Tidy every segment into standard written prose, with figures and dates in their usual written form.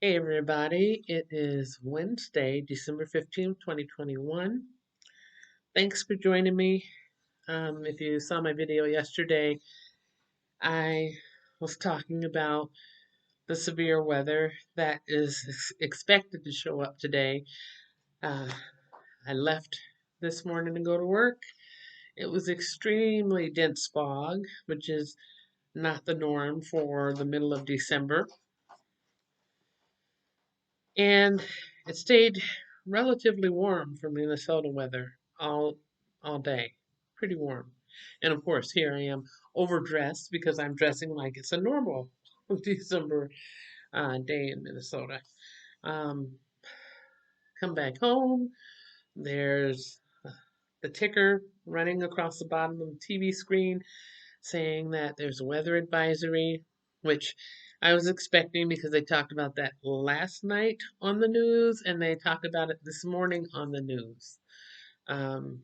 Hey everybody, it is Wednesday, December 15th, 2021. Thanks for joining me. If you saw my video yesterday, I was talking about the severe weather that is expected to show up today. Uh, I left this morning to go to work. It was extremely dense fog, which is not the norm for the middle of December. And it stayed relatively warm for Minnesota weather all day. Pretty warm. And of course, here I am overdressed because I'm dressing like it's a normal December day in Minnesota. Um, Come back home. There's the ticker running across the bottom of the TV screen saying that there's a weather advisory, which I was expecting because they talked about that last night on the news and they talked about it this morning on the news. Um,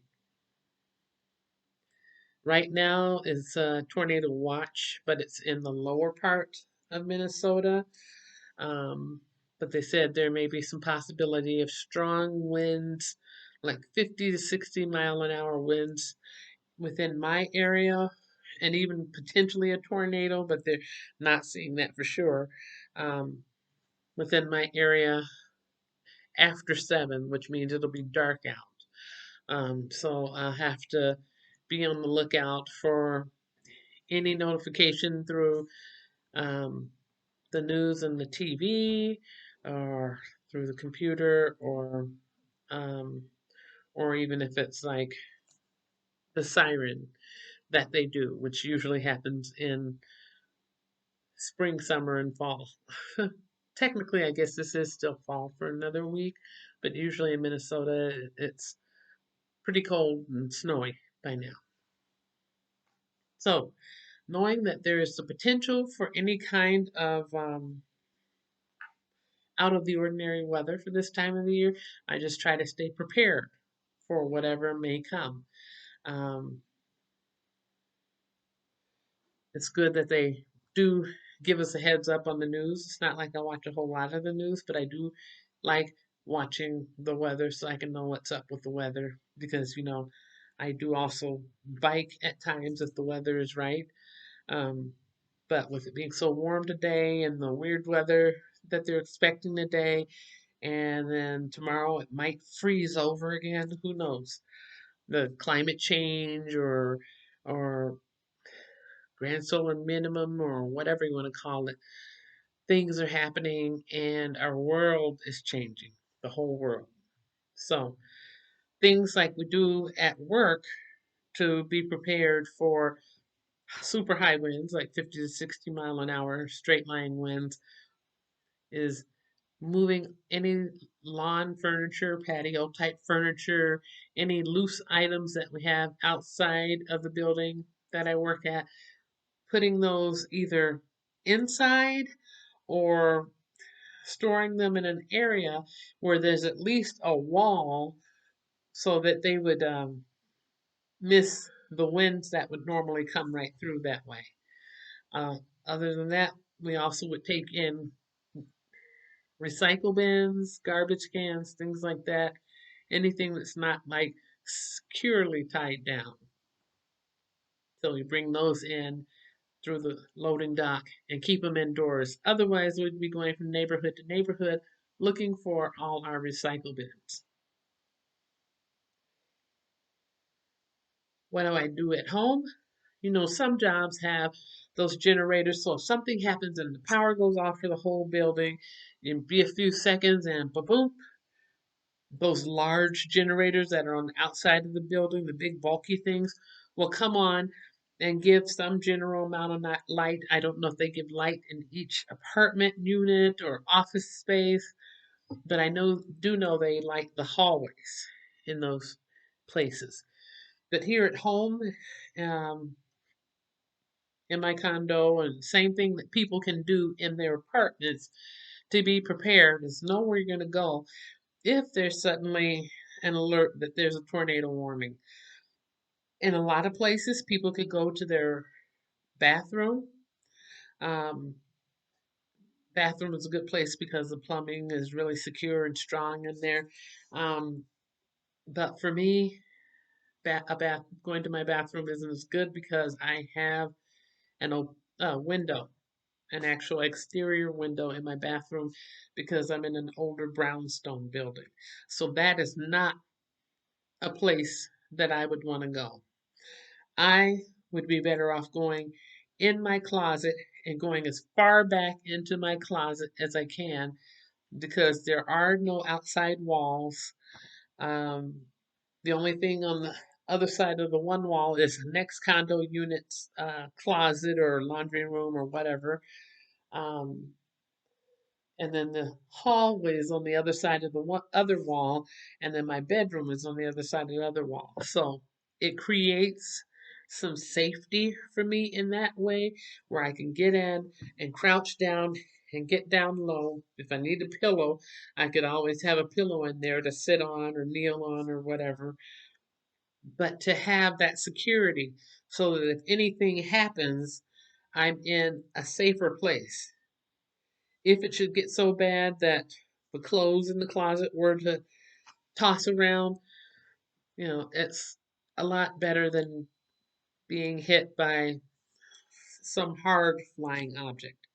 right now it's a tornado watch, but it's in the lower part of Minnesota. Um, but they said there may be some possibility of strong winds, like 50 to 60-mile-an-hour winds within my area and even potentially a tornado, but they're not seeing that for sure um, within my area after 7, which means it'll be dark out. So I'll have to be on the lookout for any notification through um, the news and the TV or through the computer um, or even if it's like the siren that they do, which usually happens in spring, summer, and fall. Technically, I guess this is still fall for another week, but usually in Minnesota, it's pretty cold and snowy by now. So, knowing that there is the potential for any kind of out of the ordinary weather for this time of the year, I just try to stay prepared for whatever may come. Um, it's good that they do give us a heads up on the news. It's not like I watch a whole lot of the news, but I do like watching the weather so I can know what's up with the weather because, I do also bike at times if the weather is right. Um, but with it being so warm today and the weird weather that they're expecting today, and then tomorrow it might freeze over again, who knows? The climate change or grand solar minimum or whatever you want to call it, things are happening and our world is changing, the whole world. So, things like we do at work to be prepared for super high winds, like 50 to 60-mile-an-hour straight line winds, is moving any lawn furniture, patio type furniture, any loose items that we have outside of the building that I work at, putting those either inside or storing them in an area where there's at least a wall so that they would miss the winds that would normally come right through that way. Uh, Other than that, we also would take in recycle bins, garbage cans, things like that. Anything that's not like securely tied down. So we bring those in through the loading dock and keep them indoors. Otherwise, we'd be going from neighborhood to neighborhood looking for all our recycle bins. What do I do at home? Some jobs have those generators, so if something happens and the power goes off for the whole building, it'd be a few seconds and boom, those large generators that are on the outside of the building, the big bulky things, will come on and give some general amount of light. I don't know if they give light in each apartment unit or office space, but I do know they light the hallways in those places. But here at home, um, in my condo, and same thing that people can do in their apartments to be prepared is know where you're going to go if there's suddenly an alert that there's a tornado warning. In a lot of places, people could go to their bathroom. Um, Bathroom is a good place because the plumbing is really secure and strong in there. Um, but for me, going to my bathroom isn't as good because I have window, an actual exterior window in my bathroom because I'm in an older brownstone building. So that is not a place that I would want to go. I would be better off going in my closet and going as far back into my closet as I can because there are no outside walls. Um, the only thing on the other side of the one wall is the next condo unit's closet or laundry room or whatever. Um, and then the hallway is on the other side of the other wall, and then my bedroom is on the other side of the other wall. So it creates some safety for me in that way, where I can get in and crouch down and get down low. If I need a pillow, I could always have a pillow in there to sit on or kneel on or whatever. But to have that security so that if anything happens, I'm in a safer place. If it should get so bad that the clothes in the closet were to toss around, it's a lot better than being hit by some hard flying object.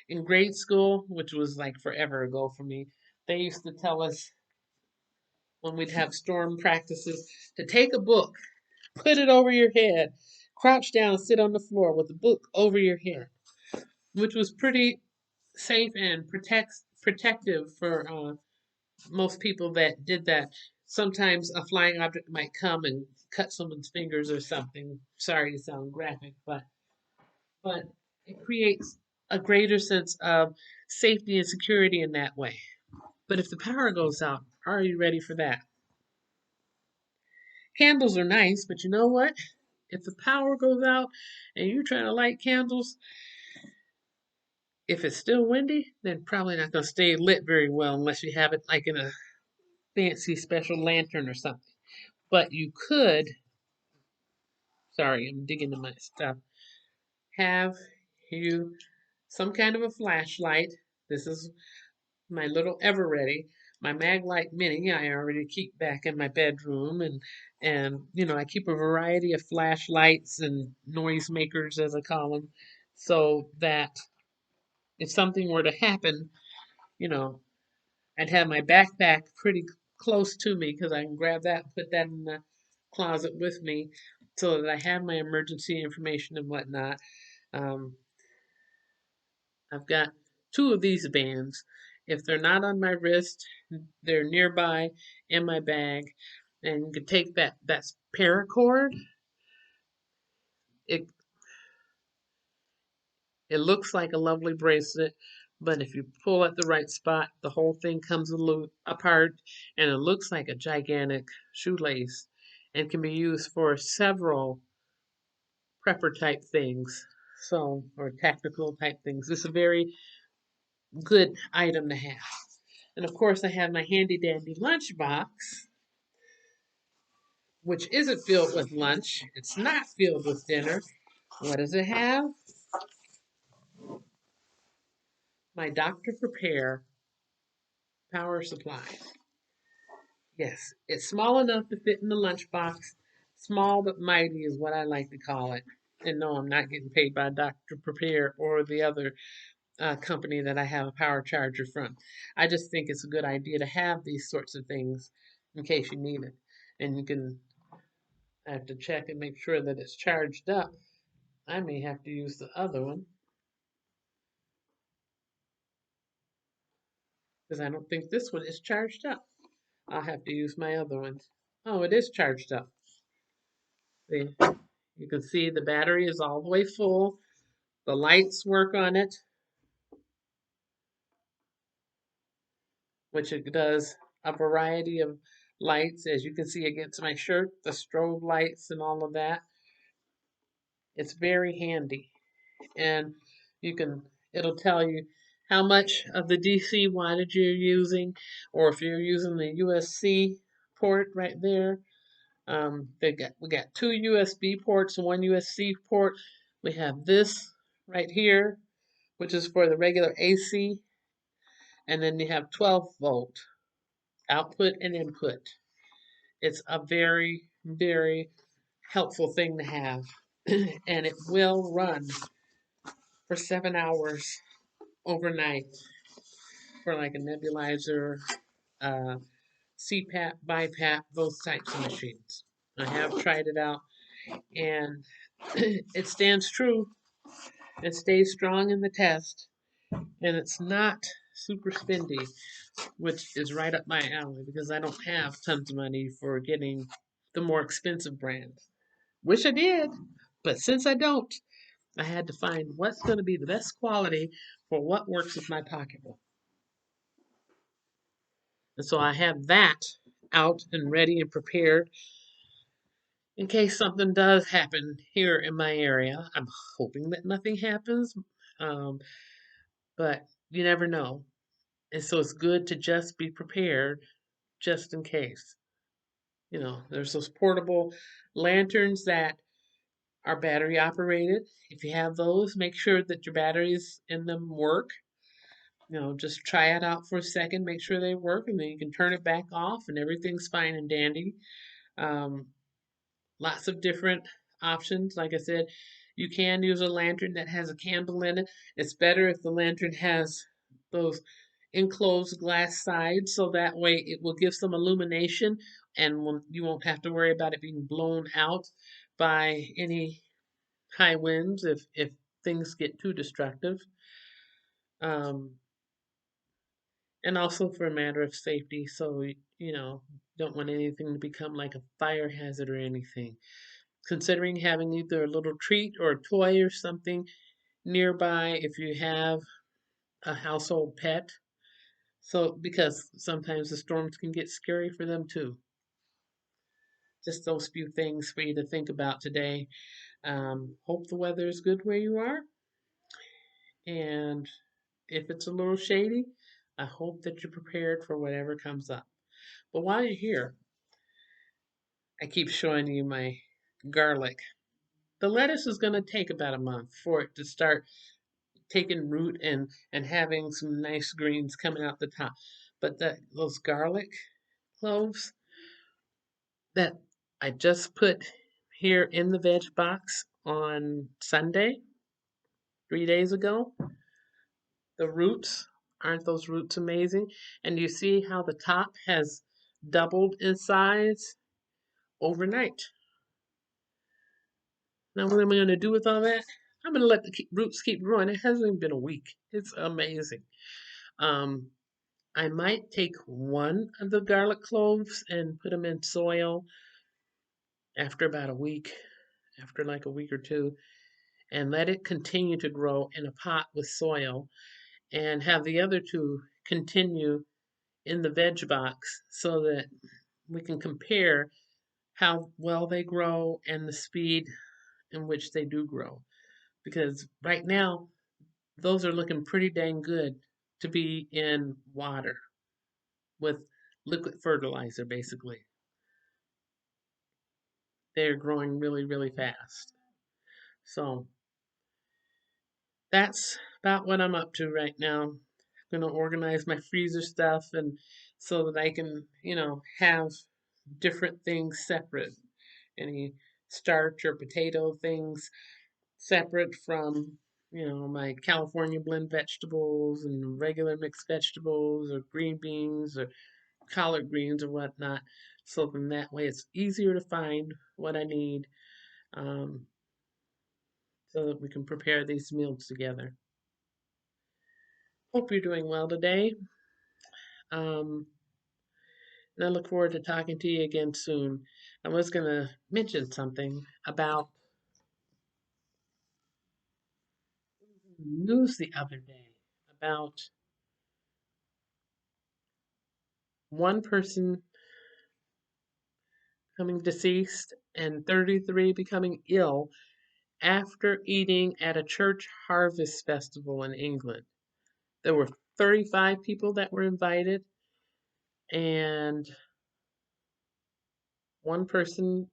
In grade school, which was like forever ago for me, they used to tell us when we'd have storm practices to take a book, put it over your head, crouch down, sit on the floor with the book over your head, which was pretty safe and protective for most people that did that. Sometimes a flying object might come and cut someone's fingers or something. Sorry to sound graphic, but it creates a greater sense of safety and security in that way. But if the power goes out, are you ready for that? Candles are nice, but you know what? If the power goes out and you're trying to light candles, if it's still windy, then probably not going to stay lit very well unless you have it like in a fancy special lantern or something. But you could, sorry, I'm digging in my stuff, have you some kind of a flashlight. This is my little Everready, my Maglite Mini. I already keep back in my bedroom, and I keep a variety of flashlights and noisemakers, as I call them, so that if something were to happen, you know, I'd have my backpack pretty close to me because I can grab that, put that in the closet with me, so that I have my emergency information and whatnot. Um, I've got two of these bands. If they're not on my wrist, they're nearby in my bag. And you can take that paracord. It it looks like a lovely bracelet, but if you pull at the right spot, the whole thing comes apart, and it looks like a gigantic shoelace, and can be used for several prepper type things. So, or tactical type things. It's a very good item to have. And of course, I have my handy dandy lunchbox, which isn't filled with lunch. It's not filled with dinner. What does it have? My Dr. Prepare power supply. Yes, it's small enough to fit in the lunchbox. Small but mighty is what I like to call it. And no, I'm not getting paid by Dr. Prepare or the other company that I have a power charger from. I just think it's a good idea to have these sorts of things in case you need it. And you can have to check and make sure that it's charged up. I may have to use the other one because I don't think this one is charged up. I'll have to use my other one. Oh, it is charged up. See, you can see the battery is all the way full. The lights work on it, which it does a variety of lights. As you can see against my shirt, the strobe lights and all of that. It's very handy. And it'll tell you how much of the DC wattage you're using, or if you're using the USB port right there. We got two USB ports and one USB port. We have this right here, which is for the regular AC and then you have 12-volt output and input. It's a very, very helpful thing to have. And it will run for 7 hours overnight for like a nebulizer, uh, CPAP, BiPAP, those types of machines. I have tried it out and it stands true. It stays strong in the test and it's not super spendy, which is right up my alley because I don't have tons of money for getting the more expensive brands. Wish I did, but since I don't, I had to find what's going to be the best quality for what works with my pocketbook. And so I have that out and ready and prepared in case something does happen here in my area. I'm hoping that nothing happens, um, but you never know. And so it's good to just be prepared just in case. You know, there's those portable lanterns that are battery operated. If you have those, make sure that your batteries in them work. You know, just try it out for a second, make sure they work, and then you can turn it back off, and everything's fine and dandy. Um, Lots of different options. Like I said, you can use a lantern that has a candle in it. It's better if the lantern has those enclosed glass sides, so that way it will give some illumination, and you won't have to worry about it being blown out by any high winds if things get too destructive. Um, and also for a matter of safety, so you know, don't want anything to become like a fire hazard or anything. Considering having either a little treat or a toy or something nearby if you have a household pet. So, because sometimes the storms can get scary for them too. Just those few things for you to think about today. Hope the weather is good where you are. And if it's a little shady, I hope that you're prepared for whatever comes up. But while you're here, I keep showing you my garlic. The lettuce is going to take about a month for it to start taking root and having some nice greens coming out the top. But those garlic cloves that I just put here in the veg box on Sunday, 3 days ago, the roots, aren't those roots amazing? And you see how the top has doubled in size overnight. Now, what am I going to do with all that? I'm going to let the roots keep growing. It hasn't even been a week. It's amazing. Um, I might take one of the garlic cloves and put them in soil after about a week, after like a week or two, and let it continue to grow in a pot with soil, and have the other two continue in the veg box so that we can compare how well they grow and the speed in which they do grow. Because right now, those are looking pretty dang good to be in water with liquid fertilizer, basically. They're growing really, really fast. So that's about what I'm up to right now. I'm gonna organize my freezer stuff and so that I can, have different things separate. Any starch or potato things separate from, my California blend vegetables and regular mixed vegetables or green beans or collard greens or whatnot. So then that way it's easier to find what I need. Um, so that we can prepare these meals together. Hope you're doing well today. Um, and I look forward to talking to you again soon. I was going to mention something about news the other day about one person becoming deceased and 33 becoming ill after eating at a church harvest festival in England. There were 35 people that were invited, and one person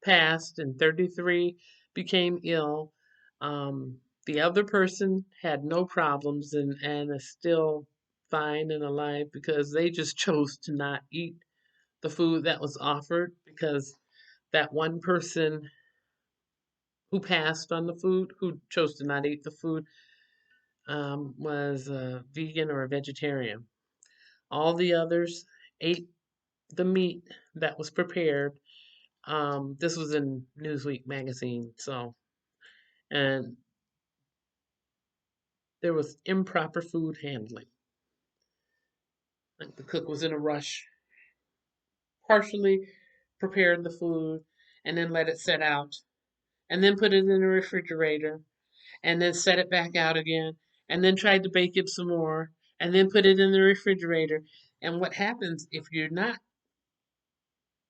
passed and 33 became ill. The other person had no problems and is still fine and alive because they just chose to not eat the food that was offered because that one person who passed on the food, who chose to not eat the food, was a vegan or a vegetarian. All the others ate the meat that was prepared. This was in Newsweek magazine, so and there was improper food handling. Like the cook was in a rush, partially prepared the food, and then let it set out, and then put it in the refrigerator, and then set it back out again, and then tried to bake it some more, and then put it in the refrigerator. And what happens if you're not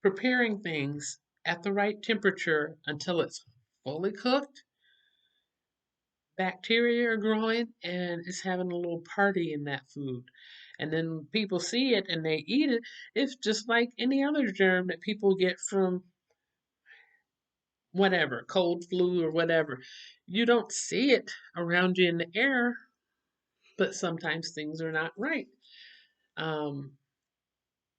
preparing things at the right temperature until it's fully cooked? Bacteria are growing and it's having a little party in that food. And then people see it and they eat it. It's just like any other germ that people get from whatever, cold flu or whatever. You don't see it around you in the air, but sometimes things are not right. Um,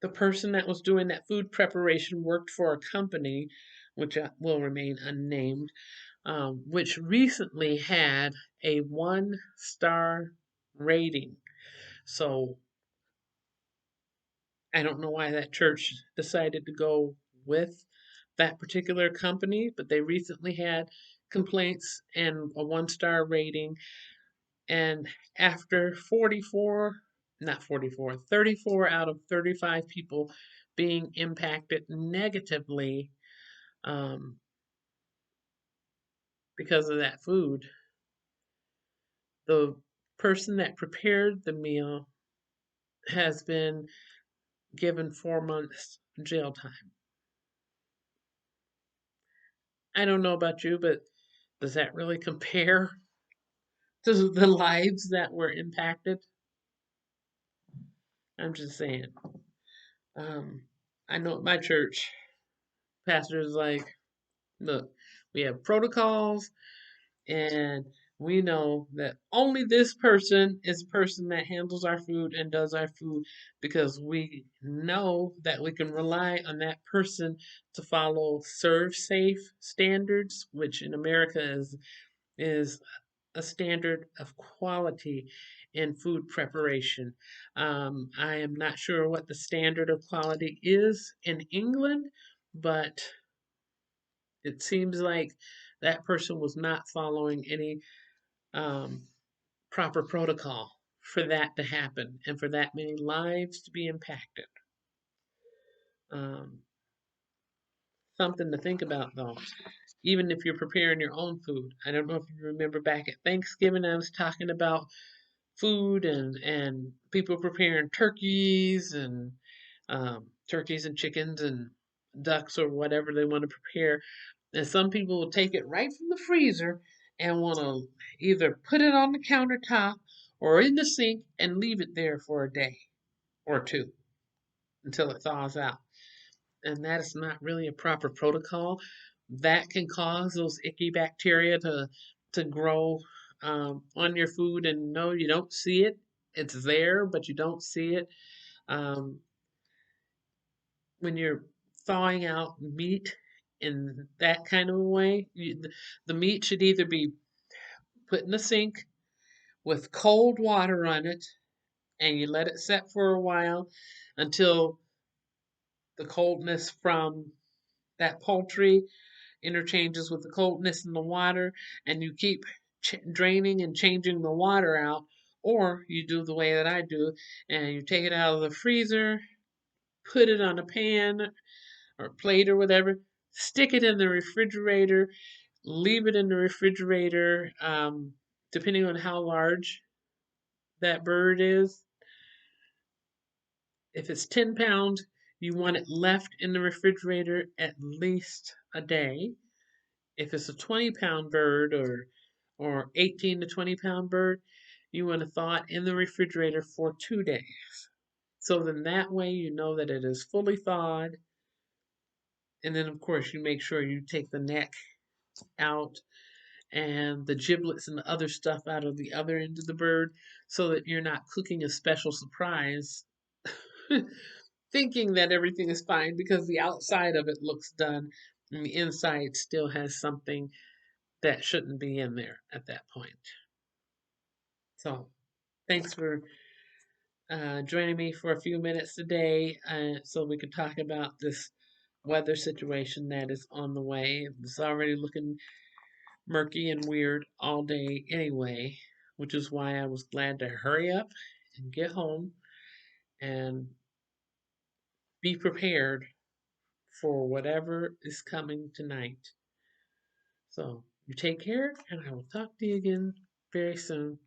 the person that was doing that food preparation worked for a company, which will remain unnamed, which recently had a 1-star rating. So I don't know why that church decided to go with that particular company, but they recently had complaints and a 1-star rating. And after 44, not 44, 34 out of 35 people being impacted negatively um, because of that food, the person that prepared the meal has been given 4 months jail time. I don't know about you, but does that really compare to the lives that were impacted? I'm just saying. Um, I know at my church, pastors like, look, we have protocols, and we know that only this person is the person that handles our food and does our food because we know that we can rely on that person to follow serve safe standards, which in America is a standard of quality in food preparation. I am not sure what the standard of quality is in England, but it seems like that person was not following any um, proper protocol for that to happen and for that many lives to be impacted. Um, Something to think about, though. Even if you're preparing your own food. I don't know if you remember back at Thanksgiving, I was talking about food and people preparing turkeys and chickens and ducks or whatever they want to prepare. And some people will take it right from the freezer and want to either put it on the countertop or in the sink and leave it there for a day or two until it thaws out. And that is not really a proper protocol. That can cause those icky bacteria to grow on your food, and no, you don't see it. It's there, but you don't see it. Um, when you're thawing out meat in that kind of a way, the meat should either be put in the sink with cold water on it, and you let it set for a while until the coldness from that poultry interchanges with the coldness in the water, and you keep draining and changing the water out, or you do the way that I do, and you take it out of the freezer, put it on a pan or plate or whatever, stick it in the refrigerator, leave it in the refrigerator, depending on how large that bird is. If it's 10 pounds, you want it left in the refrigerator at least a day. If it's a 20-pound bird or 18 to 20-pound bird, you want to thaw it in the refrigerator for 2 days. So then that way you know that it is fully thawed. And then of course you make sure you take the neck out and the giblets and the other stuff out of the other end of the bird so that you're not cooking a special surprise thinking that everything is fine because the outside of it looks done and the inside still has something that shouldn't be in there at that point. So, thanks for joining me for a few minutes today so we could talk about this weather situation that is on the way. It's already looking murky and weird all day anyway, which is why I was glad to hurry up and get home and be prepared for whatever is coming tonight. So, you take care, and I will talk to you again very soon.